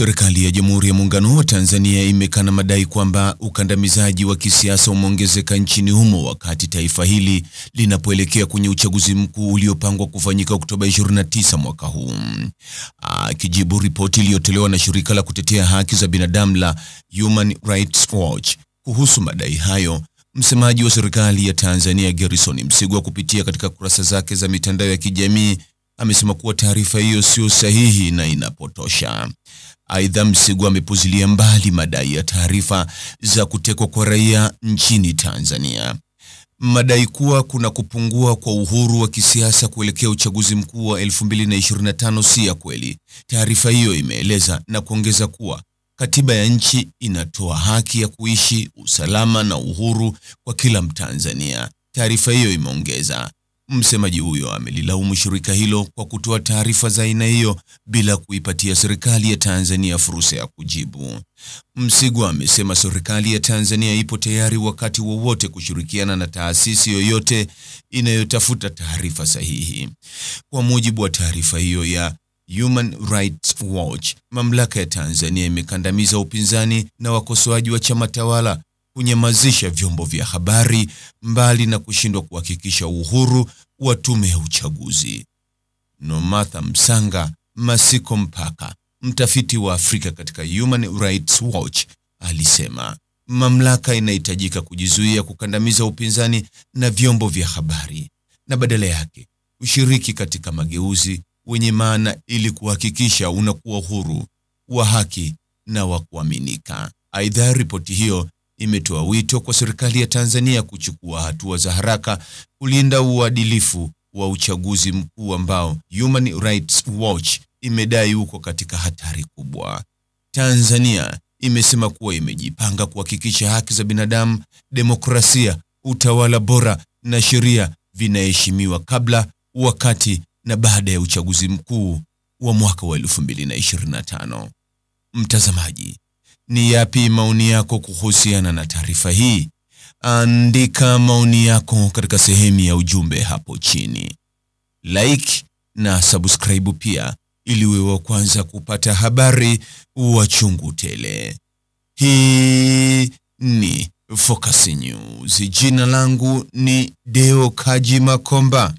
Serikali ya Jamhuri ya Muungano wa Tanzania imekana madai kwamba ukandamizaji wa kisiasa umeongezeka nchini humo wakati taifa hili linapoelekea kwenye uchaguzi mkuu uliopangwa kufanyika Oktoba 29 mwaka huu. Akijibu ripoti iliyotolewa na shirika la kutetea haki za binadamu la Human Rights Watch kuhusu madai hayo, msemaji wa serikali ya Tanzania Gerson Msigwa kupitia katika kurasa zake za mitandao ya kijamii amesema kuwa taarifa hiyo sio sahihi na inapotosha. Aidha, Msigwa amepuzilia mbali madai ya taarifa za kutekwa kwa raia nchini Tanzania. Madai kuwa kuna kupungua kwa uhuru wa kisiasa kuelekea uchaguzi mkuu wa 2025 si ya kweli. Taarifa hiyo imeeleza na kuongeza kuwa katiba ya nchi inatoa haki ya kuishi, usalama na uhuru kwa kila Mtanzania. Taarifa hiyo imeongeza. Msemaji huyo amelilaumu shirika hilo kwa kutoa taarifa za aina hiyo bila kuipatia serikali ya Tanzania fursa ya kujibu. Msigwa amesema serikali ya Tanzania ipo tayari wakati wowote kushirikiana na taasisi yoyote inayotafuta taarifa sahihi. Kwa mujibu wa taarifa hiyo ya Human Rights Watch, mamlaka ya Tanzania imekandamiza upinzani na wakosoaji wa chama tawala, kunyamazisha vyombo vya habari, mbali na kushindwa kuhakikisha uhuru wa tume ya uchaguzi. Nomatha Msanga Masiko Mpaka, mtafiti wa Afrika katika Human Rights Watch, alisema mamlaka inahitajika kujizuia kukandamiza upinzani na vyombo vya habari na badala yake ushiriki katika mageuzi wenye maana ili kuhakikisha unakuwa huru, wa haki na wa kuaminika. Aidha, ripoti hiyo imetoa wito kwa serikali ya Tanzania kuchukua hatua za haraka kulinda uadilifu wa uchaguzi mkuu ambao Human Rights Watch imedai uko katika hatari kubwa. Tanzania imesema kuwa imejipanga kuhakikisha haki za binadamu, demokrasia, utawala bora na sheria vinaheshimiwa kabla, wakati na baada ya uchaguzi mkuu wa mwaka wa 2025. Mtazamaji, ni yapi maoni yako kuhusiana na taarifa hii? Andika maoni yako katika sehemu ya ujumbe hapo chini. Like na subscribe pia ili uwe wa kwanza kupata habari wa chungu tele. Hii ni Focus News. Jina langu ni Deo Kaji Makomba.